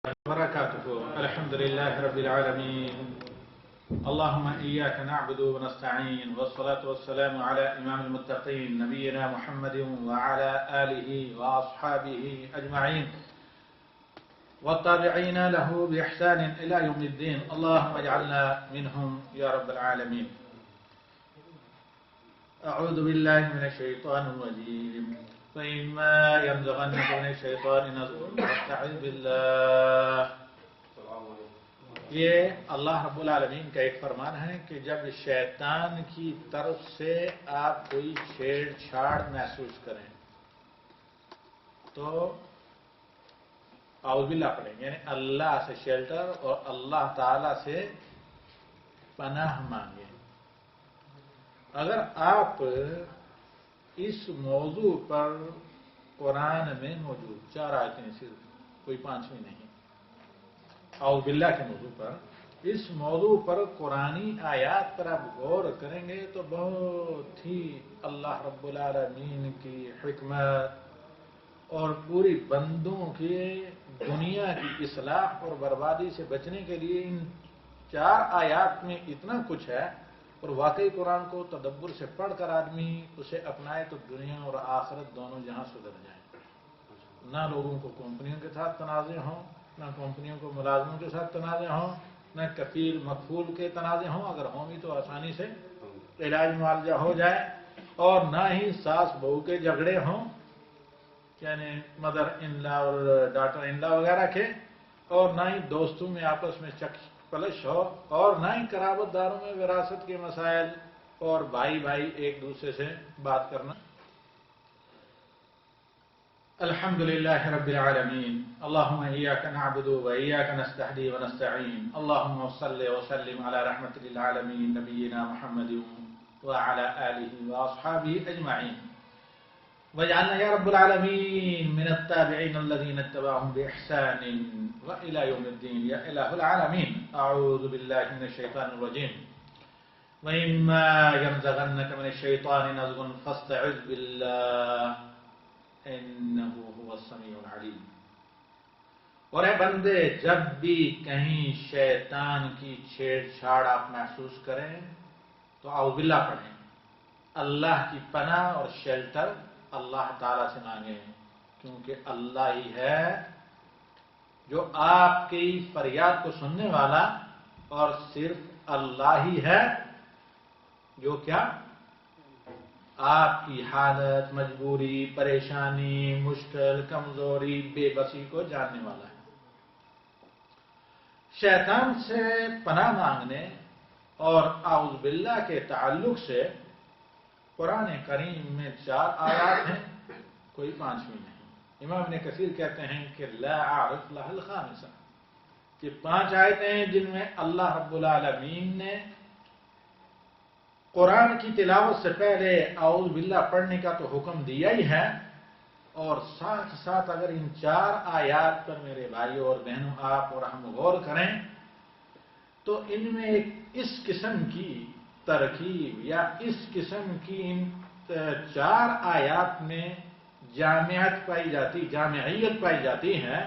وبركاته. الحمد لله رب العالمين. اللهم إياك نعبد ونستعين، والصلاة والسلام على إمام المتقين نبينا محمد وعلى آله وأصحابه أجمعين والتابعين له بإحسان إلى يوم الدين. اللهم اجعلنا منهم يا رب العالمين. أعوذ بالله من الشيطان الرجيم. فإما ينزغنك من الشيطان نزغ فاستعذ بالله. یہ اللہ رب العالمین کا ایک فرمان ہے کہ جب شیطان کی طرف سے آپ کوئی چھیڑ چھاڑ محسوس کریں تو اعوذ باللہ پڑھیں، یعنی اللہ سے شیلٹر اور اللہ تعالی سے پناہ مانگیں. اگر آپ اس موضوع پر قرآن میں موجود 4 آیتیں، صرف کوئی 5ویں نہیں، اعوذ باللہ کے موضوع پر، اس موضوع پر قرآنی آیات پر آپ غور کریں گے تو بہت ہی اللہ رب العالمین کی حکمت اور پوری بندوں کے دنیا کی اصلاح اور بربادی سے بچنے کے لیے ان 4 آیات میں اتنا کچھ ہے. اور واقعی قرآن کو تدبر سے پڑھ کر آدمی اسے اپنائے تو دنیا اور آخرت دونوں جہاں سدھر جائیں. نہ لوگوں کو کمپنیوں کے ساتھ تنازع ہوں، نہ کمپنیوں کو ملازموں کے ساتھ تنازع ہوں، نہ کفیل مکفول کے تنازع ہوں، اگر ہوں بھی تو آسانی سے علاج معالجہ ہو جائے، اور نہ ہی ساس بہو کے جھگڑے ہوں، یعنی مدر ان لا اور ڈاٹر ان لا وغیرہ کے، اور نہ ہی دوستوں میں آپس میں چکش پلش ہو، اور نہ ہی قرابت داروں میں وراثت کے مسائل اور بھائی بھائی ایک دوسرے سے بات کرنا. الحمد لله رب العالمين. اللهم إياك نعبد وإياك نستهدي ونستعين. اللهم صل وسلم على رحمة للعالمين نبينا محمد وعلى آله وأصحابه أجمعين. واجعلنا يا رب العالمين من التابعين الذين اتبعهم بإحسان وإلى يوم الدين يا إله العالمين. أعوذ بالله من الشيطان الرجيم. وإما ينزغنك من الشيطان نزغ فاستعذ بالله انه هو السمیع العلیم. اور اے بندے، جب بھی کہیں شیطان کی چھیڑ چھاڑ آپ محسوس کریں تو اعوذ باللہ پڑھیں، اللہ کی پناہ اور شیلٹر اللہ تعالی سے مانگیں، کیونکہ اللہ ہی ہے جو آپ کی فریاد کو سننے والا، اور صرف اللہ ہی ہے جو کیا آپ کی حالت، مجبوری، پریشانی، مشکل، کمزوری، بے بسی کو جاننے والا ہے. شیطان سے پناہ مانگنے اور اعوذ باللہ کے تعلق سے قرآن کریم میں 4 آیات ہیں، کوئی 5ویں نہیں. امام ابن کثیر کہتے ہیں کہ لا اعرف لها الخامسہ، کہ 5 آیتیں ہیں جن میں اللہ رب العالمین نے قرآن کی تلاوت سے پہلے اعوذ باللہ پڑھنے کا تو حکم دیا ہی ہے، اور ساتھ ساتھ اگر ان 4 آیات پر میرے بھائیوں اور بہنوں آپ اور ہم غور کریں تو ان میں ایک اس قسم کی ترکیب یا اس قسم کی ان 4 آیات میں جامعیت پائی جاتی ہے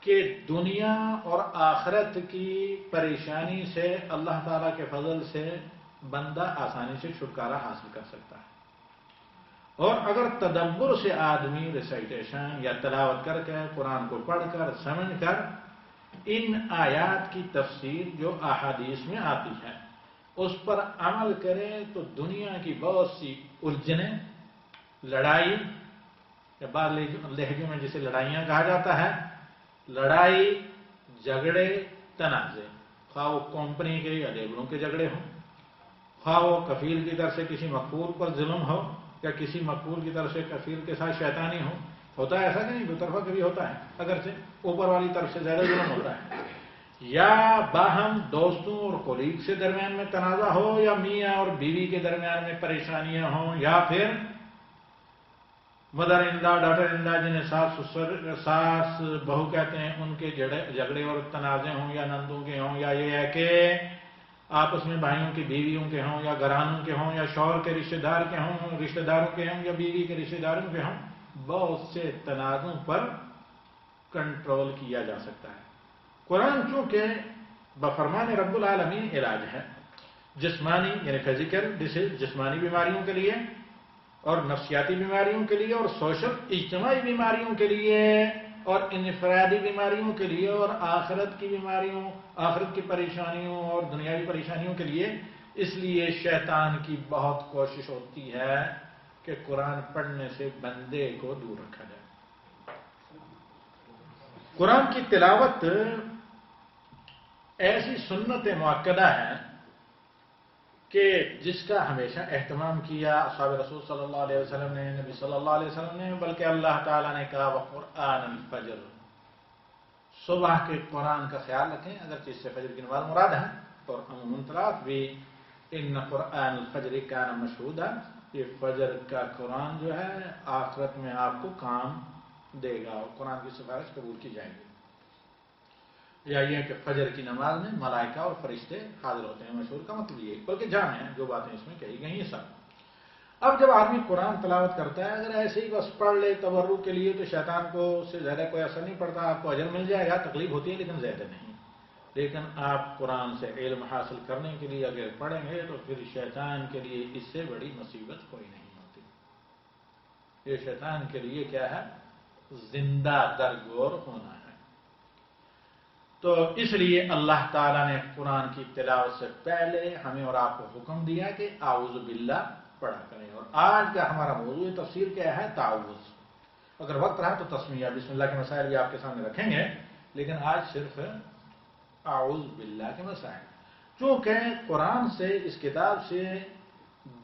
کہ دنیا اور آخرت کی پریشانی سے اللہ تعالیٰ کے فضل سے بندہ آسانی سے چھٹکارا حاصل کر سکتا ہے. اور اگر تدبر سے آدمی ریسائٹیشن یا تلاوت کر کے قرآن کو پڑھ کر سمجھ کر ان آیات کی تفسیر جو احادیث میں آتی ہے اس پر عمل کرے تو دنیا کی بہت سی الجھنیں، لڑائی یا بعض لہجوں میں جسے لڑائیاں کہا جاتا ہے، لڑائی، جھگڑے، تنازع، خواہ وہ کمپنی کے یا لیبروں کے جھگڑے ہوں، خواہ وہ کفیل کی طرف سے کسی مقبول پر ظلم ہو یا کسی مقبول کی طرف سے کفیل کے ساتھ شیطانی ہو. ہوتا ہے ایسا کہ نہیں؟ دو طرفہ کبھی ہوتا ہے، اگرچہ اوپر والی طرف سے زیادہ ظلم ہوتا ہے. یا باہم دوستوں اور کولیگ سے درمیان میں تنازع ہو، یا میاں اور بیوی کے درمیان میں پریشانیاں ہوں، یا پھر mother in law, daughter in لا، جنہیں ساس بہو کہتے ہیں، ان کے جھگڑے اور تنازع ہوں، یا نندوں کے ہوں، یا یہ ہے کہ آپس میں بھائیوں کی بیویوں کے ہوں، یا گھرانوں کے ہوں، یا شوہر کے رشتہ دار کے ہوں، رشتہ داروں کے ہوں، یا بیوی کے رشتہ داروں کے ہوں. بہت سے تنازعوں پر کنٹرول کیا جا سکتا ہے۔ قرآن چونکہ بفرمان رب العالمین علاج ہے، جسمانی یعنی فزیکل ڈیزیز جسمانی بیماریوں کے لیے، اور نفسیاتی بیماریوں کے لیے، اور سوشل اجتماعی بیماریوں کے لیے، اور انفرادی بیماریوں کے لیے، اور آخرت کی بیماریوں، آخرت کی پریشانیوں اور دنیاوی پریشانیوں کے لیے۔ اس لیے شیطان کی بہت کوشش ہوتی ہے کہ قرآن پڑھنے سے بندے کو دور رکھا جائے۔ قرآن کی تلاوت ایسی سنت مؤکدہ ہے کہ جس کا ہمیشہ اہتمام کیا اصحاب رسول صلی اللہ علیہ وسلم نے، نبی صلی اللہ علیہ وسلم نے، بلکہ اللہ تعالیٰ نے کہا وقرآن الفجر، صبح کے قرآن کا خیال رکھیں، اگرچہ اس سے فجر کی نماز مراد ہے، اور عموماً طرف بھی ان قرآن الفجر کان مشہودا، یہ فجر کا قرآن جو ہے آخرت میں آپ کو کام دے گا اور قرآن کی سفارش قبول کی جائے گی۔ یا یہ کہ فجر کی نماز میں ملائکہ اور فرشتے حاضر ہوتے ہیں، مشہور کا مطلب یہ، بلکہ جامع ہیں جو باتیں اس میں کہی گئی ہیں سب۔ اب جب آدمی قرآن تلاوت کرتا ہے، اگر ایسے ہی بس پڑھ لے تبرک کے لیے، تو شیطان کو اس سے زیادہ کوئی اثر نہیں پڑتا، آپ کو اجر مل جائے گا، تکلیف ہوتی ہے لیکن زیادہ نہیں۔ لیکن آپ قرآن سے علم حاصل کرنے کے لیے اگر پڑھیں گے تو پھر شیطان کے لیے اس سے بڑی مصیبت کوئی نہیں ہوتی۔ یہ شیطان کے لیے کیا ہے؟ زندہ درگور ہونا ہے۔ تو اس لیے اللہ تعالیٰ نے قرآن کی تلاوت سے پہلے ہمیں اور آپ کو حکم دیا کہ اعوذ باللہ پڑھا کریں۔ اور آج کا ہمارا موضوع تفسیر کیا ہے؟ تعوذ۔ اگر وقت رہا تو تسمیہ بسم اللہ کے مسائل بھی آپ کے سامنے رکھیں گے، لیکن آج صرف اعوذ باللہ کے مسائل، چونکہ قرآن سے، اس کتاب سے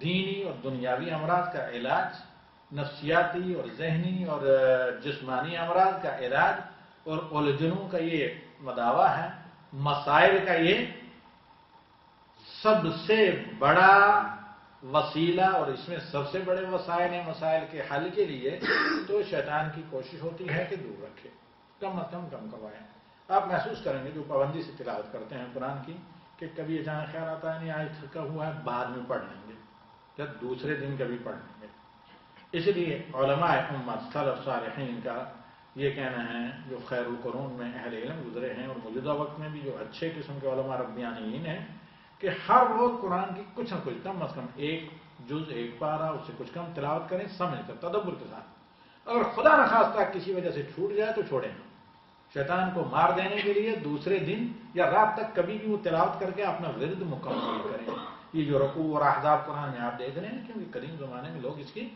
دینی اور دنیاوی امراض کا علاج، نفسیاتی اور ذہنی اور جسمانی امراض کا علاج، اور الجھنوں کا یہ مداوع ہے، مسائل کا یہ سب سے بڑا وسیلہ، اور اس میں سب سے بڑے وسائل ہیں مسائل کے حل کے لیے، تو شیطان کی کوشش ہوتی ہے کہ دور رکھے، کم از کم کروائیں۔ آپ محسوس کریں گے جو پابندی سے تلاوت کرتے ہیں قرآن کی، کہ کبھی اچانک خیال آتا ہے نہیں آج تھکا ہوا ہے، بعد میں پڑھ لیں گے، یا دوسرے دن کبھی پڑھ لیں گے۔ اس لیے علماء امت سلف صالحین کا یہ کہنا ہے، جو خیر القرون میں اہل علم گزرے ہیں اور موجودہ وقت میں بھی جو اچھے قسم کے علماء ربانیین ہیں، کہ ہر روز قرآن کی کچھ نہ کچھ کم از کم ایک جز، ایک پارہ، اس سے کچھ کم تلاوت کریں، سمجھ کر تدبر کے ساتھ۔ اگر خدا نخواستہ کسی وجہ سے چھوٹ جائے تو چھوڑیں نہ، شیطان کو مار دینے کے لیے دوسرے دن یا رات تک کبھی بھی وہ تلاوت کر کے اپنا ورد مکمل کریں۔ یہ جو رکوع اور احزاب قرآن میں آپ دیکھ رہے ہیں، کیونکہ قدیم زمانے میں لوگ اس کی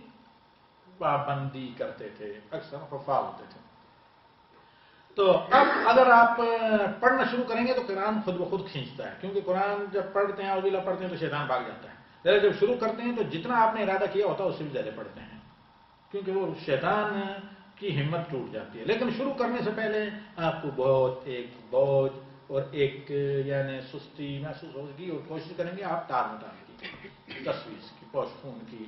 پابندی کرتے تھے، اکثر حفاظ ہوتے تھے۔ تو اب اگر آپ پڑھنا شروع کریں گے تو قرآن خود بخود کھینچتا ہے، کیونکہ قرآن جب پڑھتے ہیں اعوذ باللہ پڑھتے ہیں تو شیطان بھاگ جاتا ہے، جب شروع کرتے ہیں تو جتنا آپ نے ارادہ کیا ہوتا ہے اس سے بھی زیادہ پڑھتے ہیں، کیونکہ وہ شیطان کی ہمت ٹوٹ جاتی ہے۔ لیکن شروع کرنے سے پہلے آپ کو بہت ایک بوجھ اور ایک یعنی سستی محسوس ہوگی، اور کوشش کریں گے آپ ٹال مٹال کی، تشویش کی، پوش خون کی،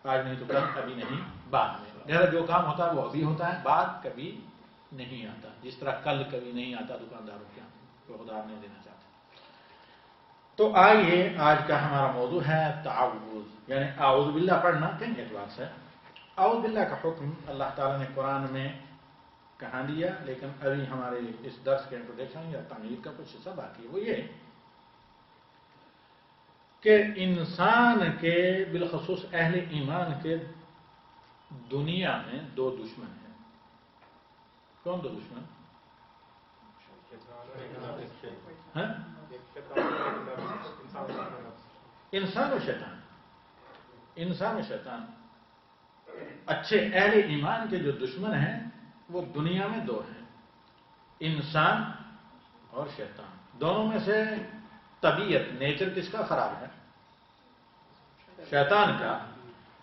آج نہیں تو کل، کبھی نہیں بعد میں۔ لہذا جو کام ہوتا ہے وہ ابھی ہوتا ہے، بعد کبھی نہیں آتا، جس طرح کل کبھی نہیں آتا دکانداروں کے یہاں، وہ خدا نہیں دینا چاہتا۔ تو آئیے آج کا ہمارا موضوع ہے تعوذ، یعنی اعوذ باللہ پڑھنا کن اعتبار سے۔ اعوذ باللہ کا حکم اللہ تعالیٰ نے قرآن میں کہاں دیا، لیکن ابھی ہمارے اس درس کے انٹروڈکشن یا تعمیر کا کچھ حصہ باقی ہے، وہ یہ کہ انسان کے بالخصوص اہل ایمان کے دنیا میں دو دشمن ہیں۔ کون دو دشمن؟ انسان و شیطان۔ انسان و شیطان اچھے اہل ایمان کے جو دشمن ہیں وہ دنیا میں دو ہیں، انسان اور شیطان۔ دونوں میں سے طبیعت، نیچر کس کا خراب ہے؟ شیطان کا۔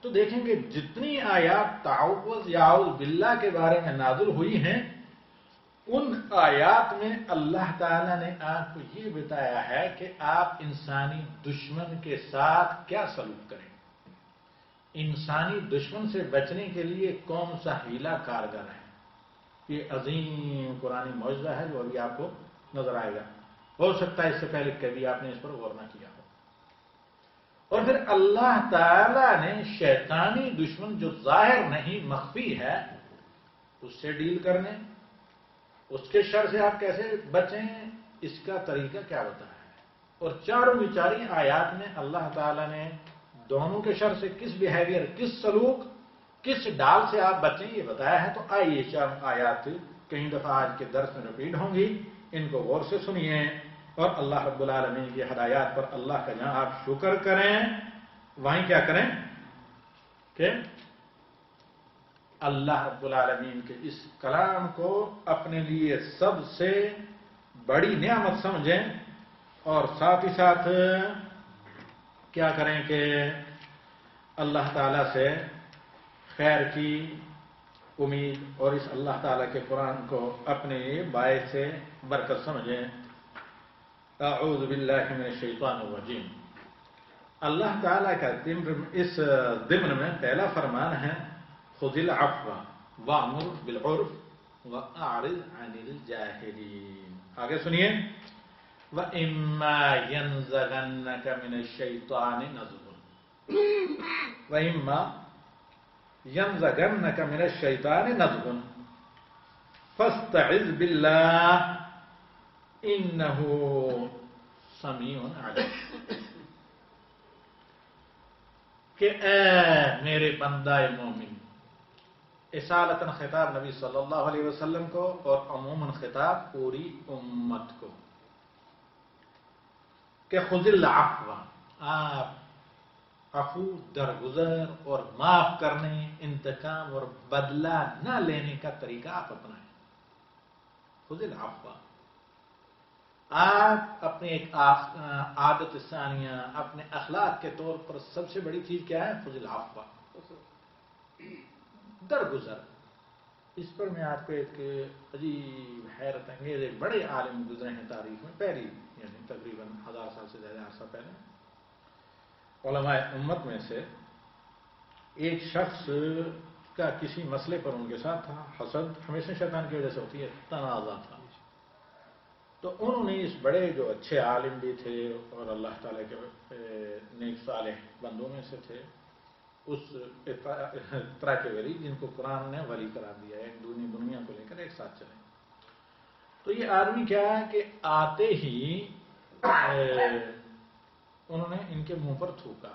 تو دیکھیں کہ جتنی آیات تعوذ یا اعوذ باللہ کے بارے میں نازل ہوئی ہیں، ان آیات میں اللہ تعالیٰ نے آپ کو یہ بتایا ہے کہ آپ انسانی دشمن کے ساتھ کیا سلوک کریں، انسانی دشمن سے بچنے کے لیے کون سا ہیلا کارگر ہے۔ یہ عظیم قرآنی معجزہ ہے جو ابھی آپ کو نظر آئے گا، ہو سکتا ہے اس سے پہلے کبھی آپ نے اس پر غور نہ کیا ہو۔ اور پھر اللہ تعالیٰ نے شیطانی دشمن جو ظاہر نہیں مخفی ہے، اس سے ڈیل کرنے اس کے شر سے آپ کیسے بچیں، اس کا طریقہ کیا بتایا ہے؟ اور چاروں کی چاری آیات میں اللہ تعالیٰ نے دونوں کے شر سے کس بیہیویئر، کس سلوک، کس ڈال سے آپ بچیں یہ بتایا ہے۔ تو آئیے چار آیات کئی دفعہ آج کے درس میں رپیٹ ہوں گی، ان کو غور سے سنیے اور اللہ رب العالمین کی ہدایات پر اللہ کا جہاں آپ شکر کریں وہیں کیا کریں کہ اللہ رب العالمین کے اس کلام کو اپنے لیے سب سے بڑی نعمت سمجھیں، اور ساتھ ہی ساتھ کیا کریں کہ اللہ تعالی سے خیر کی امید اور اس اللہ تعالی کے قرآن کو اپنے باعث سے برکت سمجھیں۔ اعوذ باللہ من الشیطان الرجیم۔ اللہ تعالیٰ کا اس ضمن میں پہلا فرمان ہے خذ العفو وامر بالعرف واعرض عن الجاہلین۔ آگے سنیے وَإِمَّا يَنزَغَنَّكَ مِنَ الشَّيْطَانِ نَزْغٌ وَإِمَّا يَنزَغَنَّكَ مِنَ الشَّيْطَانِ نَزْغٌ فَاسْتَعِذْ بِاللَّهِ إِنَّهُ سَمِيعٌ عَلِيمٌ۔ کہ اے میرے بندہ مومن، اصالتاً خطاب نبی صلی اللہ علیہ وسلم کو اور عموماً خطاب پوری امت کو، کہ خذ العفو، آپ عفو، درگزر اور معاف کرنے، انتقام اور بدلہ نہ لینے کا طریقہ آپ اپنائیں۔ خذ العفو، آپ اپنے ایک عادت ثانیہ، اپنے اخلاق کے طور پر سب سے بڑی چیز کیا ہے؟ خذ العفو، درگزر۔ اس پر میں آپ کو ایک عجیب حیرت انگیز ایک بڑے عالم گزرے ہیں تاریخ میں، پہلی یعنی تقریباً 1000 سال سے زیادہ عرصہ پہلے، علماء امت میں سے ایک شخص کا کسی مسئلے پر ان کے ساتھ تھا، حسد ہمیشہ شیطان کی وجہ سے ہوتی ہے، تنازع تھا۔ تو انہوں نے اس بڑے جو اچھے عالم بھی تھے اور اللہ تعالیٰ کے نیک صالح بندوں میں سے تھے، اس طرح کے ولی جن کو قرآن نے ولی قرار دیا ہے، ایک دنیا کو لے کر ایک ساتھ چلیں۔ تو یہ آدمی کیا ہے کہ آتے ہی انہوں نے ان کے منہ پر تھوکا۔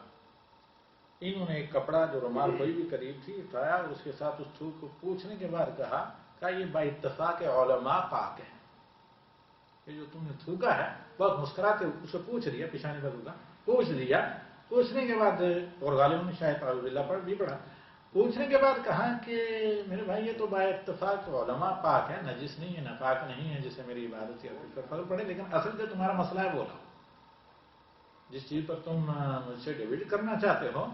انہوں نے ایک کپڑا جو رومال کوئی بھی قریب تھی اٹھایا اور اس کے ساتھ اس تھوک کو پوچھنے کے بعد کہا کہ یہ با اتفاق علماء پاک ہیں، یہ جو تم نے تھوکا ہے، بہت مسکراتے اسے پوچھ لیا، پیشانی پر ہوگا پوچھ لیا۔ پوچھنے کے بعد اور غالباً نے شاید اعوذ باللہ پر بھی پڑھا، پوچھنے کے بعد کہا کہ میرے بھائی یہ تو با اتفاق علماء پاک ہے، نجس نہیں ہے، ناپاک نہیں ہے، جسے میری عبادت یا کوئی فرق پڑے، لیکن اصل جو تمہارا مسئلہ ہے بولا، جس چیز پر تم مجھ سے ڈیبیٹ کرنا چاہتے ہو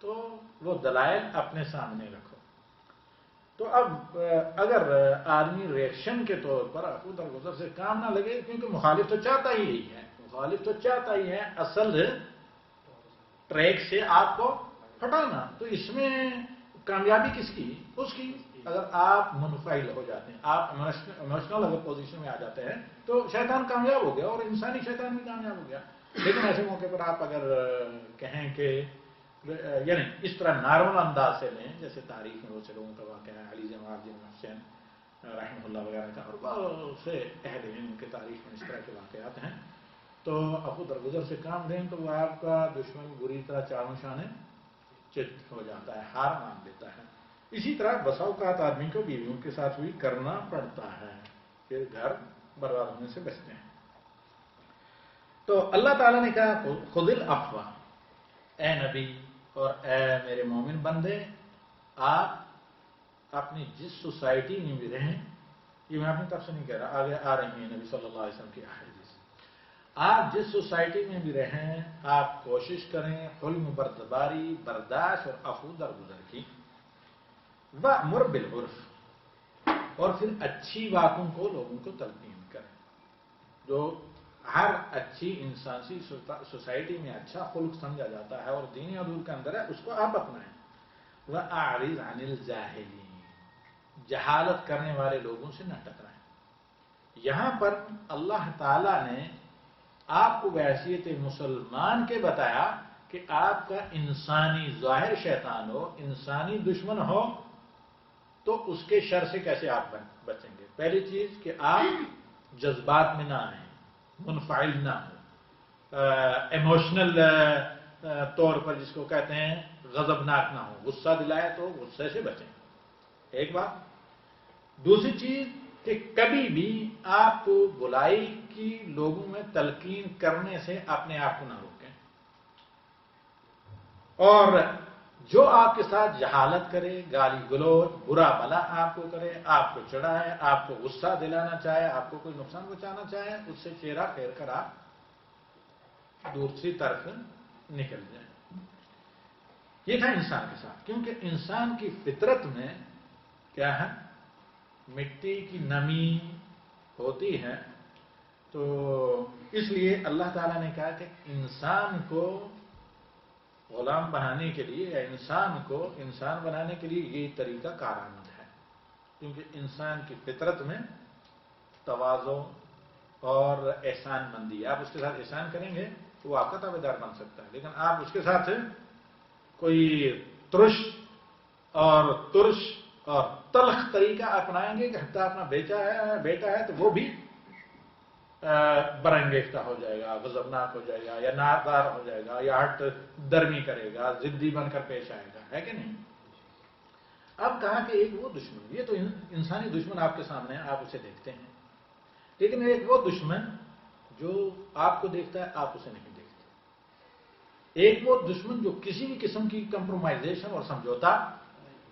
تو وہ دلائل اپنے سامنے رکھو۔ تو اب اگر آدمی ریئیکشن کے طور پر عفو درگزر سے کام نہ لگے، کیونکہ مخالف تو چاہتا ہی یہی ہے، مخالف تو چاہتا ہی ہے اصل ٹریک سے آپ کو ہٹانا، تو اس میں کامیابی کس کی؟ اس کی۔ اگر آپ منفعل ہو جاتے ہیں، آپ ایموشنل اگر پوزیشن میں آ جاتے ہیں تو شیطان کامیاب ہو گیا اور انسانی شیطان بھی کامیاب ہو گیا۔ لیکن ایسے موقع پر آپ اگر کہیں کہ یعنی اس طرح نارمل انداز سے لیں، جیسے تاریخ میں بہت سے لوگوں کا واقعہ ہے، علی جمال حسین رحمہ اللہ وغیرہ کا، اور بہت سے اہل علم کے تاریخ میں اس طرح کے واقعات ہیں، تو عفو درگزر سے کام لیں تو وہ آپ کا دشمن بری طرح چاروں شانے چت ہو جاتا ہے، ہار مان لیتا ہے۔ اسی طرح بسا اوقات آدمی کو بیویوں کے ساتھ بھی کرنا پڑتا ہے، پھر گھر برباد ہونے سے بچتے ہیں۔ تو اللہ تعالیٰ نے کہا خذ العفو، اے نبی اور اے میرے مومن بندے، آپ اپنی جس سوسائٹی میں بھی رہیں، یہ میں اپنی طرف سے نہیں کہہ رہا، آگے آ رہی ہیں نبی صلی اللہ علیہ وسلم کی احادیث، آپ جس سوسائٹی میں بھی رہیں آپ کوشش کریں حلم بردباری، برداشت اور عفو درگزر کی، وَأْمُرْ بِالْعُرْفِ، اور پھر اچھی باتوں کو لوگوں کو تلقین کریں۔ جو ہر اچھی انسانی سوسائٹی میں اچھا خلق سمجھا جاتا ہے اور دینی اصول کے اندر ہے، اس کو آپ اپنائیں۔ وَأَعْرِضْ عَنِ الْجَاهِلِينَ، جہالت کرنے والے لوگوں سے نہ ٹکرائیں۔ یہاں پر اللہ تعالی نے آپ کو بحیثیت مسلمان کے بتایا کہ آپ کا انسانی ظاہر شیطان ہو، انسانی دشمن ہو تو اس کے شر سے کیسے آپ بچیں گے؟ پہلی چیز کہ آپ جذبات میں نہ آئیں، منفعل نہ ہوں، ایموشنل طور پر جس کو کہتے ہیں غضبناک نہ ہو، غصہ دلائے تو غصے سے بچیں، ایک بات۔ دوسری چیز کہ کبھی بھی آپ کو برائی کی لوگوں میں تلقین کرنے سے اپنے آپ کو نہ روکیں، اور جو آپ کے ساتھ جہالت کرے، گالی گلوچ، برا بھلا آپ کو کرے، آپ کو چڑھائے، آپ کو غصہ دلانا چاہے، آپ کو کوئی نقصان پہنچانا چاہے، اس سے چہرہ پھیر کر آپ دوسری طرف نکل جائیں۔ یہ تھا انسان کے ساتھ، کیونکہ انسان کی فطرت میں کیا ہے؟ مٹی کی نمی ہوتی ہے، تو اس لیے اللہ تعالیٰ نے کہا کہ انسان کو غلام بنانے کے لیے یا انسان کو انسان بنانے کے لیے یہ طریقہ کارآمد ہے، کیونکہ انسان کی فطرت میں تواضع اور احسان مندی، آپ اس کے ساتھ احسان کریں گے تو وہ آپ کا تابع دار بن سکتا ہے، لیکن آپ اس کے ساتھ کوئی ترش اور تلخ طریقہ اپنائیں گے کہ حتیٰ اپنا بیٹا ہے تو وہ بھی برانگیختہ ہو جائے گا، غضبناک ہو جائے گا، یا نادار ہو جائے گا، یا ہٹ درمی کرے گا، ضدی بن کر پیش آئے گا، ہے کہ نہیں؟ اب کہا کہ ایک وہ دشمن، یہ تو انسانی دشمن آپ کے سامنے ہے، آپ اسے دیکھتے ہیں، لیکن ایک وہ دشمن جو آپ کو دیکھتا ہے، آپ اسے نہیں دیکھتے۔ ایک وہ دشمن جو کسی بھی قسم کی کمپرومائزیشن اور سمجھوتا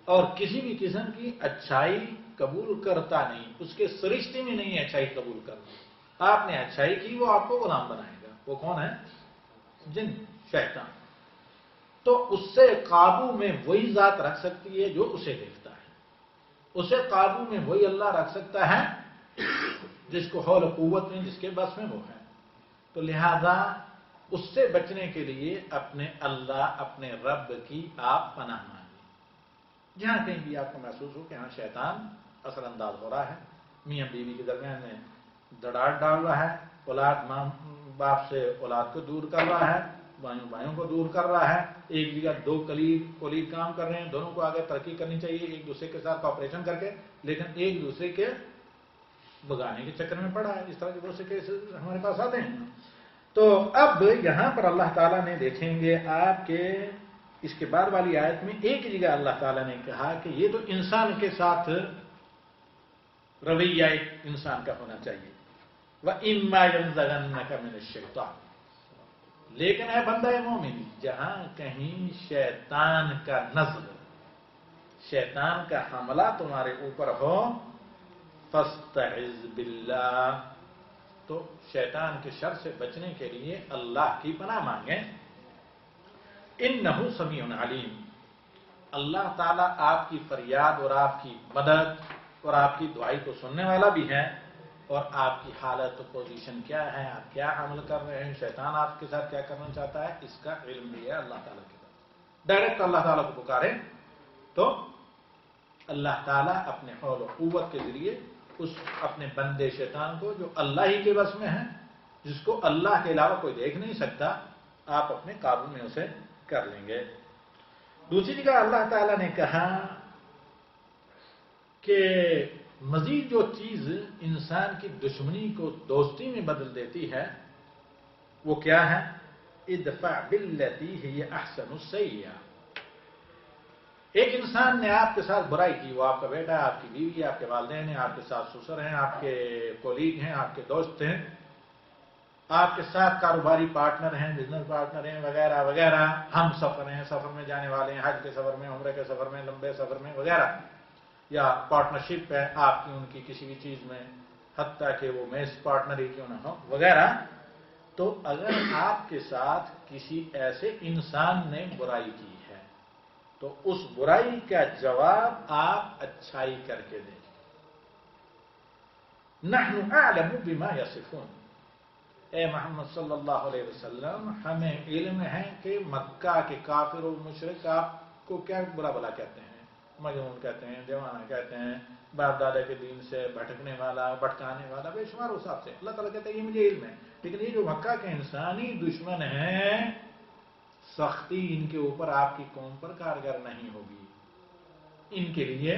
اور کسی بھی قسم کی اچھائی قبول کرتا نہیں، اس کے سرشتے میں نہیں ہے اچھائی قبول کرنا۔ آپ نے اچھائی کی، وہ آپ کو غلام بنائے گا۔ وہ کون ہے؟ جن، شیطان۔ تو اس سے قابو میں وہی ذات رکھ سکتی ہے جو اسے دیکھتا ہے، اسے قابو میں وہی اللہ رکھ سکتا ہے جس کو حول و قوت میں، جس کے بس میں وہ ہے۔ تو لہذا اس سے بچنے کے لیے اپنے اللہ، اپنے رب کی آپ پناہ مانگیں۔ جہاں کہیں بھی آپ کو محسوس ہو کہ ہاں شیطان اثر انداز ہو رہا ہے، میاں بیوی کے درمیان میں دراڑ ڈال رہا ہے، اولاد ماں باپ سے اولاد کو دور کر رہا ہے، بھائیوں کو دور کر رہا ہے، ایک جگہ دو کلیگ کام کر رہے ہیں، دونوں کو آگے ترقی کرنی چاہیے ایک دوسرے کے ساتھ کوآپریشن کر کے، لیکن ایک دوسرے کے بگانے کے چکر میں پڑا ہے۔ اس طرح کے بہت سے کیسز ہمارے پاس آتے ہیں۔ تو اب یہاں پر اللہ تعالیٰ نے دیکھیں گے آپ کے اس کے بعد والی آیت میں ایک جگہ اللہ تعالیٰ نے کہا کہ یہ تو انسان کے ساتھ رویہ ایک انسان کا ہونا چاہیے، وَإِمَّا يَنزَغَنَّكَ مِنَ الشَّيْطَانِ، لیکن اے بندہ مومن، جہاں کہیں شیطان کا نزغ، شیطان کا حملہ تمہارے اوپر ہو، فَاسْتَعِذْ بِاللَّهِ، تو شیطان کے شر سے بچنے کے لیے اللہ کی پناہ مانگیں۔ اِنَّهُ سَمِيعٌ عَلِيمٌ، اللہ تعالیٰ آپ کی فریاد اور آپ کی مدد اور آپ کی دعائی کو سننے والا بھی ہے، اور آپ کی حالت و پوزیشن کیا ہے، آپ کیا عمل کر رہے ہیں، شیطان آپ کے ساتھ کیا کرنا چاہتا ہے، اس کا علم بھی ہے اللہ تعالیٰ کے پاس۔ ڈائریکٹ اللہ تعالیٰ کو پکارے تو اللہ تعالیٰ اپنے حول و قوت کے ذریعے اس اپنے بندے شیطان کو، جو اللہ ہی کے بس میں ہے، جس کو اللہ کے علاوہ کوئی دیکھ نہیں سکتا، آپ اپنے قابو میں اسے کر لیں گے۔ دوسری جگہ اللہ تعالیٰ نے کہا کہ مزید جو چیز انسان کی دشمنی کو دوستی میں بدل دیتی ہے وہ کیا ہے؟ ادفع باللتی ہی احسن السیئہ، ایک انسان نے آپ کے ساتھ برائی کی، وہ آپ کا بیٹا ہے، آپ کی بیوی ہے، آپ کے والدین ہیں، آپ کے ساتھ سسر ہیں، آپ کے کولیگ ہیں، آپ کے دوست ہیں، آپ کے ساتھ کاروباری پارٹنر ہیں، بزنس پارٹنر ہیں، وغیرہ وغیرہ، ہم سفر ہیں، سفر میں جانے والے ہیں، حج کے سفر میں، عمرے کے سفر میں، لمبے سفر میں وغیرہ، یا پارٹنرشپ ہے آپ کی ان کی کسی بھی چیز میں، حتیٰ کہ وہ میس پارٹنر ہی کیوں نہ ہو وغیرہ۔ تو اگر آپ کے ساتھ کسی ایسے انسان نے برائی کی ہے تو اس برائی کا جواب آپ اچھائی کر کے دیں۔ نحن اعلم بما یصفون، اے محمد صلی اللہ علیہ وسلم، ہمیں علم ہے کہ مکہ کے کافر و مشرک آپ کو کیا برا بلا کہتے ہیں، مجنون کہتے ہیں، دیوانہ کہتے ہیں، باپ دادا کے دین سے بھٹکنے والا، بھٹکانے والا، بے شمار حساب سے۔ اللہ تعالیٰ کہتے ہیں یہ مجھے علم ہے، لیکن یہ جو مکہ کے انسانی دشمن ہیں، سختی ان کے اوپر آپ کی قوم پر کارگر نہیں ہوگی۔ ان کے لیے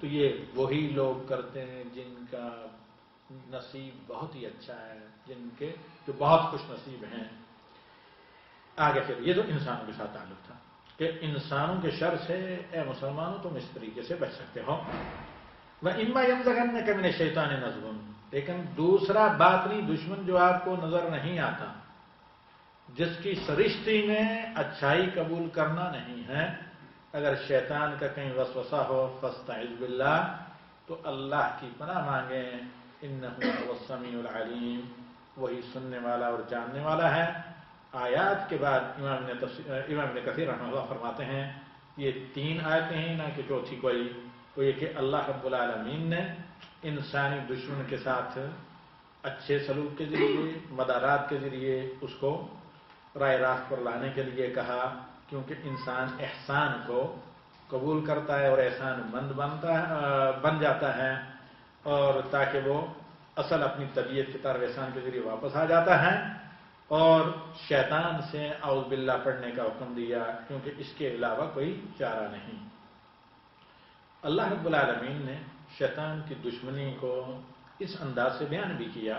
تو یہ وہی لوگ کرتے ہیں جن کا نصیب بہت ہی اچھا ہے، جن کے جو بہت خوش نصیب ہیں۔ آگے پھر یہ تو انسانوں کے ساتھ تعلق تھا کہ انسانوں کے شر سے اے مسلمانوں تم اس طریقے سے بچ سکتے ہو۔ وَإِمَّا يَنزَغَنَّكَ مِنَ الشَّيْطَانِ نَزْغٌ، لیکن دوسرا باطنی دشمن جو آپ کو نظر نہیں آتا، جس کی سرشتی میں اچھائی قبول کرنا نہیں ہے، اگر شیطان کا کہیں وسوسہ ہو فاستعذ باللہ، تو اللہ کی پناہ مانگیں، انہ هو السمیع العلیم، وہی سننے والا اور جاننے والا ہے۔ آیات کے بعد امام ابن کثیر رحمہ اللہ فرماتے ہیں یہ 3 آیتیں ہیں، نہ کہ چوتھی کوئی، وہ یہ کہ اللہ رب العالمین نے انسانی دشمن کے ساتھ اچھے سلوک کے ذریعے، مدارات کے ذریعے اس کو رائے راست پر لانے کے لیے کہا، کیونکہ انسان احسان کو قبول کرتا ہے اور احسان مند بن جاتا ہے، اور تاکہ وہ اصل اپنی طبیعت کی طرف احسان کے ذریعے واپس آ جاتا ہے، اور شیطان سے اعوذ باللہ پڑھنے کا حکم دیا، کیونکہ اس کے علاوہ کوئی چارہ نہیں۔ اللہ رب العالمین نے شیطان کی دشمنی کو اس انداز سے بیان بھی کیا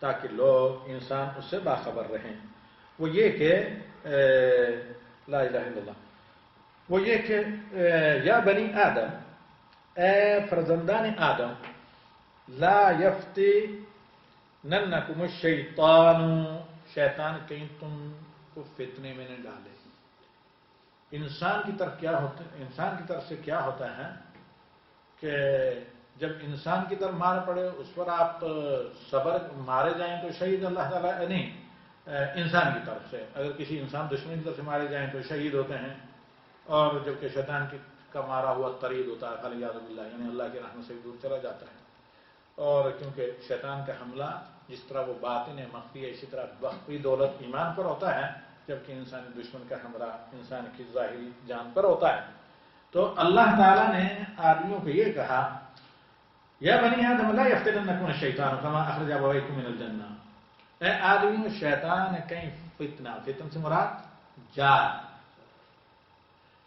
تاکہ لوگ، انسان اس سے باخبر رہیں۔ وہ یہ کہ لا الہ الا اللہ، وہ یہ کہ یا بنی آدم، اے فرزندان آدم، لا یفتننکم الشیطان، شیطان کہیں تم کو فتنے میں نہ ڈالے۔ انسان کی طرف سے کیا ہوتا ہے کہ جب انسان کی طرف مار پڑے اس پر آپ صبر مارے جائیں تو شہید اللہ تعالیٰ نہیں، انسان کی طرف سے اگر کسی انسان دشمن کی طرف سے مارے جائیں تو شہید ہوتے ہیں، اور جبکہ شیطان کا مارا ہوا طرید ہوتا ہے فلیعوذ باللہ، یعنی اللہ کی رحمت سے دور چلا جاتا ہے۔ اور کیونکہ شیطان کا حملہ جس طرح وہ باطن مخفی ہے، اسی طرح مخفی دولت ایمان پر ہوتا ہے، جبکہ انسانی دشمن کا حملہ انسان کی ظاہری جان پر ہوتا ہے۔ تو اللہ تعالیٰ نے آدمیوں کو یہ کہا یا بنی آدم لا یفتننکم الشیطان کما اخرج ابویکم من الجنہ، اے آدمیوں شیطان کہیں فتن سے مراد جال،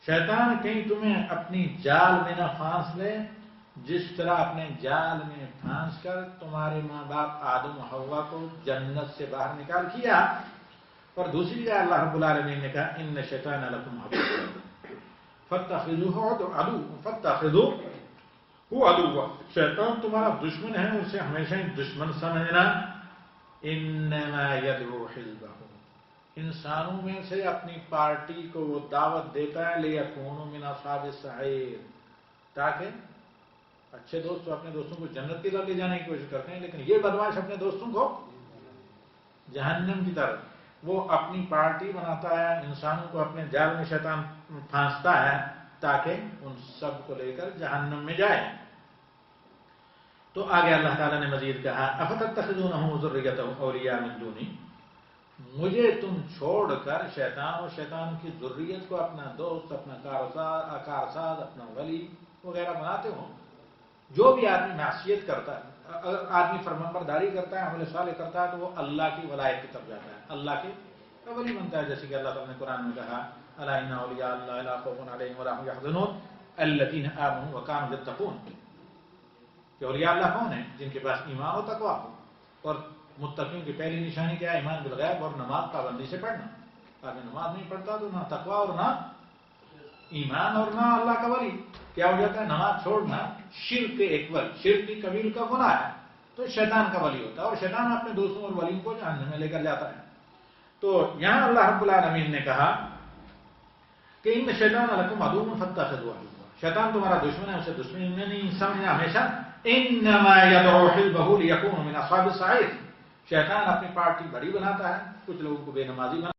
شیطان کہیں تمہیں اپنی جال میں نہ پھانس لے، جس طرح اپنے جال میں پھانس کر تمہارے ماں باپ آدم و حوا کو جنت سے باہر نکال کیا۔ اور دوسری جگہ اللہ رب العالمین نے کہا ان الشیطان لکم عدو فاتخذوه عدوا، شیطان تمہارا دشمن ہے، اسے ہمیشہ ہی دشمن سمجھنا۔ انما یدعو حزبہ، انسانوں میں سے اپنی پارٹی کو وہ دعوت دیتا ہے لیکونوا من اصحاب السعیر، تاکہ اچھے دوست تو اپنے دوستوں کو جنت کی طرف لے جانے کی کوشش کرتے ہیں، لیکن یہ بدماش اپنے دوستوں کو جہنم کی طرف، وہ اپنی پارٹی بناتا ہے، انسانوں کو اپنے جال میں شیطان پھانستا ہے تاکہ ان سب کو لے کر جہنم میں جائے۔ تو آگے اللہ تعالیٰ نے مزید کہا افتتخذونہ وذریتہ اولیاء من دونی، مجھے تم چھوڑ کر شیطان اور شیطان کی ذریت کو اپنا دوست، اپنا کارساز، اپنا ولی وغیرہ بناتے ہو۔ جو بھی آدمی معصیت کرتا ہے، اگر آدمی فرمانبرداری کرتا ہے، عمل صالح کرتا ہے، تو وہ اللہ کی ولایت کی طرف جاتا ہے، اللہ کے ولی بنتا ہے، جیسے کہ اللہ تعالیٰ نے قرآن میں کہا الا ان اولیاء اللہ لا خوف علیہم ولا هم يحزنون الذین آمنوا وكانوا يتقون، کہ اولیاء اللہ کون ہیں؟ جن کے پاس ایمان و تقوی ہو، اور متقین کی پہلی نشانی کیا ہے؟ ایمان بالغیب اور نماز پابندی سے پڑھنا۔ آدمی نماز نہیں پڑھتا تو نہ تقوی اور نہ ایمان اور نہ اللہ کا ولی، کیا ہو جاتا ہے؟ نماز چھوڑنا شرک اکبر، شرک کبیر کا گناہ ہے، تو شیطان کا ولی ہوتا ہے، اور شیطان اپنے دوستوں اور ولیوں کو جہنم میں لے کر جاتا ہے۔ تو یہاں اللہ رب العالمین نے کہا کہ ان شیطان لکم عدو فاتخذوہ عدوا، شیطان تمہارا دشمن ہے، اسے دشمن میں نہیں سمجھنا ہمیشہ۔ انما یدعو حزبہ لیکونوا من اصحاب السعیر، شیطان اپنی پارٹی بڑی بناتا ہے، کچھ لوگوں کو بے نمازی بناتا ہے۔